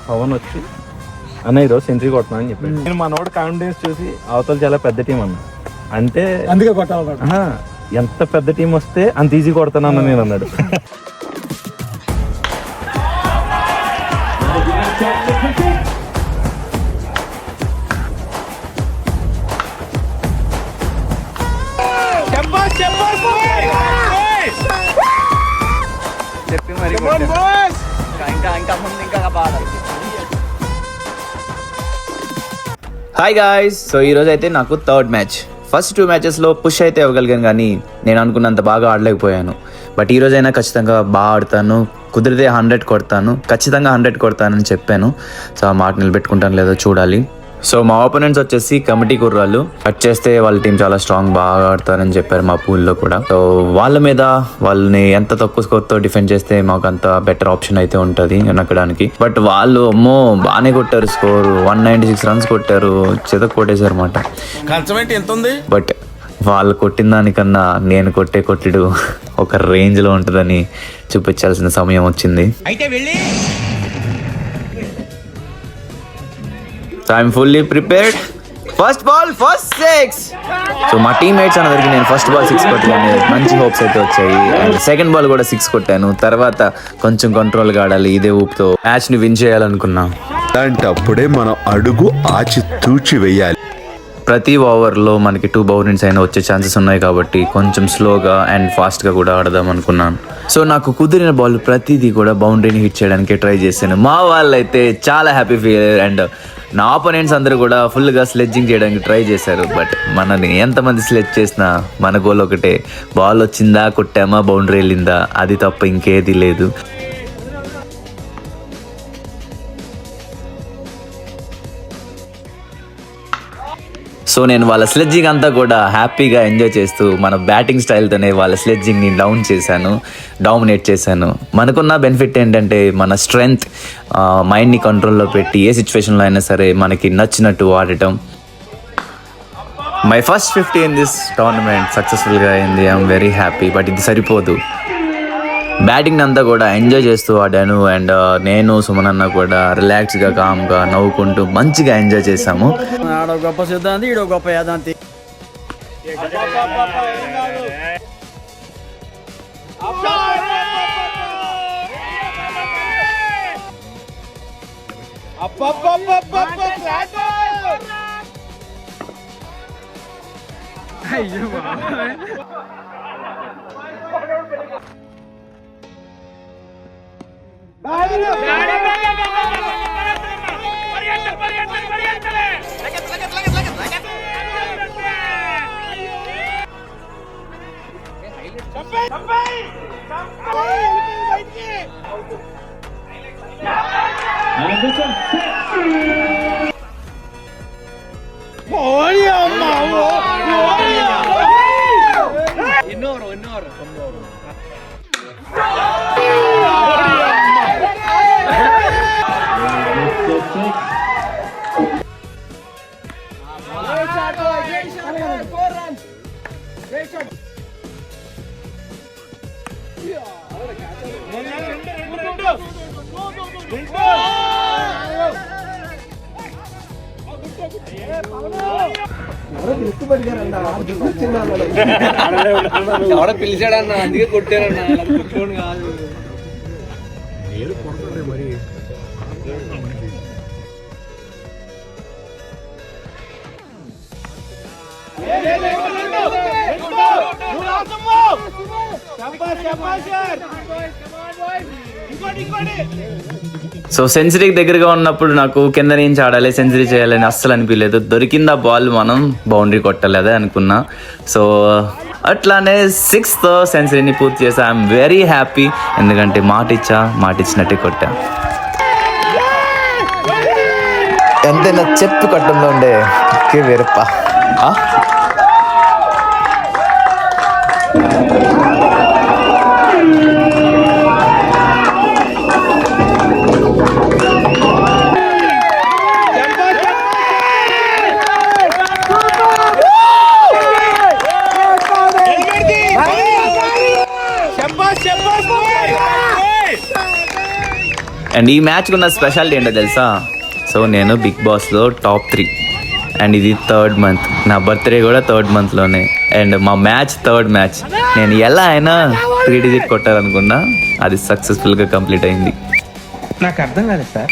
పవన్ వచ్చి అన్న ఈరోజు సెంచరీ కొడుతున్నా అని చెప్పాడు. నేను మనోడు కాన్ఫిడెన్స్ చూసి అవతల చాలా పెద్ద టీం అన్నా, అంటే అందుకే కొట్టాలి, ఎంత పెద్ద టీం వస్తే అంత ఈజీ కొడతానన్న నేను అన్నాడు. చెప్పి మరి ఇంకా ముందు ఇంకా బాగా. హాయ్ గాయ్స్, సో ఈరోజు అయితే నాకు థర్డ్ మ్యాచ్. ఫస్ట్ 2 మ్యాచెస్లో పుష్ అయితే ఇవ్వగలిగాను, కానీ నేను అనుకున్నంత బాగా ఆడలేకపోయాను. బట్ ఈ రోజైనా ఖచ్చితంగా బాగా ఆడతాను, కుదిరితే 100 కొడతాను, ఖచ్చితంగా 100 కొడతానని చెప్పాను. సో ఆ మాట నిలబెట్టుకుంటాను లేదో చూడాలి. సో మా ఓపోనెంట్స్ వచ్చేసి కమిటీ కుర్రాళ్ళు. కట్ చేస్తే వాళ్ళ టీం చాలా స్ట్రాంగ్, బాగా ఆడతారని చెప్పారు మా పూల్లో కూడా. సో వాళ్ళ మీద వాళ్ళని ఎంత తక్కువ స్కోర్తో డిఫెండ్ చేస్తే మాకు అంత బెటర్ ఆప్షన్ అయితే ఉంటుంది వెనకడానికి. బట్ వాళ్ళు అమ్మో బాగానే కొట్టారు, స్కోర్ 196 రన్స్ కొట్టారు, చెదకు కొట్టేశారు అన్నమాట. బట్ వాళ్ళు కొట్టిన దానికన్నా నేను కొట్టుడు ఒక రేంజ్లో ఉంటుందని చూపించాల్సిన సమయం వచ్చింది. I'm fully prepared. First ball, first 6. So మా టీమ్మేట్స్ అందరికి నేను ఫస్ట్ బాల్ 6 కొట్టాను, మంచి హోప్స్ అయితే వచ్చాయి. అండ్ సెకండ్ బాల్ కూడా 6 కొట్టాను. తర్వాత కొంచెం కంట్రోల్గా ఆడాలి, ఇదే ఊపుతో మ్యాచ్ని విన్ చేయాలనుకున్నా. అలాంటప్పుడే మనం అడుగు ఆచి తూచి వేయాలి. ప్రతి ఓవర్లో మనకి 2 బౌండరీస్ అయినా వచ్చే ఛాన్సెస్ ఉన్నాయి కాబట్టి కొంచెం స్లోగా అండ్ ఫాస్ట్గా కూడా ఆడదాం అనుకున్నాను. సో నాకు కుదిరిన బాల్ ప్రతిదీ కూడా బౌండరీని హిట్ చేయడానికి ట్రై చేశాను. మా వాళ్ళు అయితే చాలా హ్యాపీ ఫీల్ అయ్యారు. అండ్ నా ఆపోనెంట్స్ అందరూ కూడా ఫుల్గా స్లెడ్జింగ్ చేయడానికి ట్రై చేశారు. బట్ మనని ఎంతమంది స్లెడ్జ్ చేసినా మన గోల్ ఒకటే, బాల్ వచ్చిందా కొట్టామా బౌండరీ వెళ్ళిందా, అది తప్ప ఇంకేది లేదు. సో నేను వాళ్ళ స్లెడ్జింగ్ అంతా కూడా హ్యాపీగా ఎంజాయ్ చేస్తూ మన బ్యాటింగ్ స్టైల్తోనే వాళ్ళ స్లెడ్జింగ్ని డామినేట్ చేశాను. మనకున్న బెనిఫిట్ ఏంటంటే మన స్ట్రెంగ్త్, మైండ్ని కంట్రోల్లో పెట్టి ఏ సిచ్యువేషన్లో అయినా సరే మనకి నచ్చినట్టు ఆడటం. My first 50 in this tournament సక్సెస్ఫుల్గా అయింది. I'm very happy. బట్ ఇది సరిపోదు, బ్యాటింగ్ అంతా కూడా ఎంజాయ్ చేస్తూ ఆడాను. అండ్ నేను సుమన్ అన్న కూడా రిలాక్స్గా కామ్గా నవ్వుకుంటూ మంచిగా ఎంజాయ్ చేసాము. ఆడో గొప్ప సిద్ధాంతి, ఈడో గొప్ప యాదాంతి. ఎవడ పిలిచాడన్న, అందుకే కొట్టారన్న, కొట్టుకోండి కాదు. సో సెంచరీకి దగ్గరగా ఉన్నప్పుడు నాకు కింద నుంచి ఆడాలి, సెంచరీ చేయాలని అస్సలు అనిపించలేదు. దొరికింది ఆ బాల్, మనం బౌండరీ కొట్టలేదే అనుకున్నా. సో అట్లానే 6th సెంచరీని పూర్తి చేసా. ఐఎమ్ వెరీ హ్యాపీ, ఎందుకంటే మాట ఇచ్చినట్టే కొట్టా. ఎంతైనా చెప్పు కట్టంలో ఉండే వేరప్ప. అండ్ ఈ మ్యాచ్కి ఉన్న స్పెషాలిటీ ఏంటో తెలుసా? సో నేను బిగ్ బాస్లో టాప్ 3 అండ్ ఇది 3rd మంత్. నా బర్త్డే కూడా 3rd మంత్లోనే. అండ్ మా మ్యాచ్ 3rd మ్యాచ్. నేను ఎలా అయినా 3 డిజిట్ కొట్టాలనుకున్నా, అది సక్సెస్ఫుల్గా కంప్లీట్ అయింది. నాకు అర్థం కాలేదు సార్.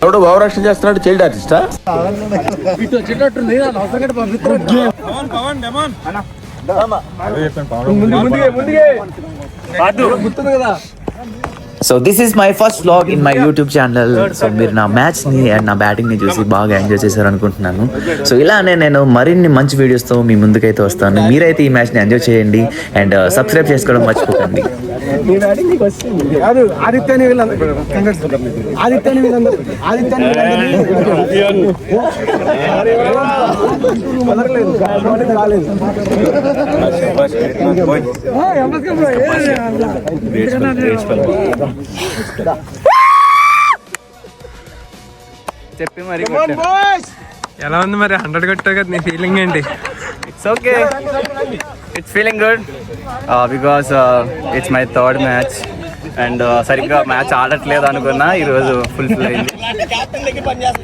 ఎవడో భావరక్షణ చేస్తున్నాడు, చైల్డ్ ఆర్టిస్టా? So this is my first vlog in my YouTube channel. So మీరు నా మ్యాచ్ని అండ్ నా బ్యాటింగ్ని చూసి బాగా ఎంజాయ్ చేశారు అనుకుంటున్నాను. సో ఇలానే నేను మరిన్ని మంచి వీడియోస్తో మీ ముందుకైతే వస్తాను. మీరైతే ఈ మ్యాచ్ని ఎంజాయ్ చేయండి అండ్ సబ్స్క్రైబ్ చేసుకోవడం మర్చిపోకండి. చెప్పి మరి ఎలా ఉంది మరి? 100 కొట్టావు కదా, నీ ఫీలింగ్ ఏంటి? It's okay, it's feeling good because it's my 3rd match and సరిగ్గా మ్యాచ్ ఆడట్లేదు అనుకున్నా, ఈరోజు ఫుల్ఫిల్ అయింది.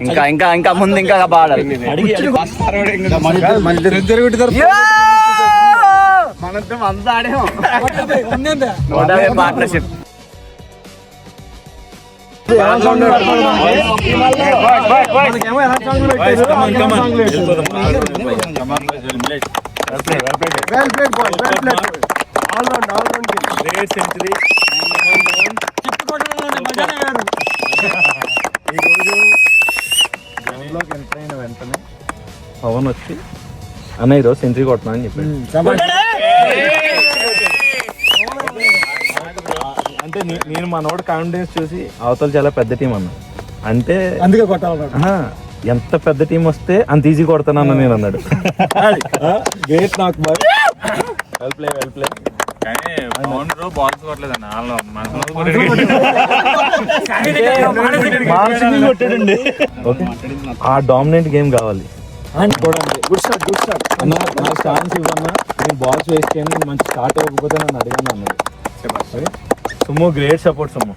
ఇంకా ఇంకా ఇంకా ముందు ఇంకా బాగా ఆడాలి. మనంతా అంతా ఆడాము, పార్ట్నర్షిప్. వెంటనే పవన్ వచ్చి అన్న ఈరోజు సెంచరీ కొట్టినా అని చెప్పాడు. అంటే నేను మనోడు కాన్ఫిడెన్స్ చూసి అవతల చాలా పెద్ద టీం అన్నా, అంటే అందుకే కొట్టాలి. ఎంత పెద్ద టీం వస్తే అంత ఈజీ కొడతానన్న నేను అన్నాడు. నాకు వెల్ ప్లే కానీ బాల్స్ కొట్టలేదన్న కొట్టాడండి. ఓకే, ఆ డామినెంట్ గేమ్ కావాలి. Good start, good start. అన్న నా ఛాన్స్ ఇవ్వన్నా, నేను బాల్స్ వేస్ట్ చేయను, నేను మంచి స్టార్ట్ అవ్వకపోతే నన్ను అడిగాను అన్నాడు. Summu great support Summu.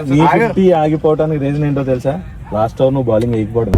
నీ 50 ఆగిపోవడానికి రీజన్ ఏంటో తెలుసా? లాస్ట్ ఓవర్ నువ్వు బౌలింగ్ వేయకపోవడం.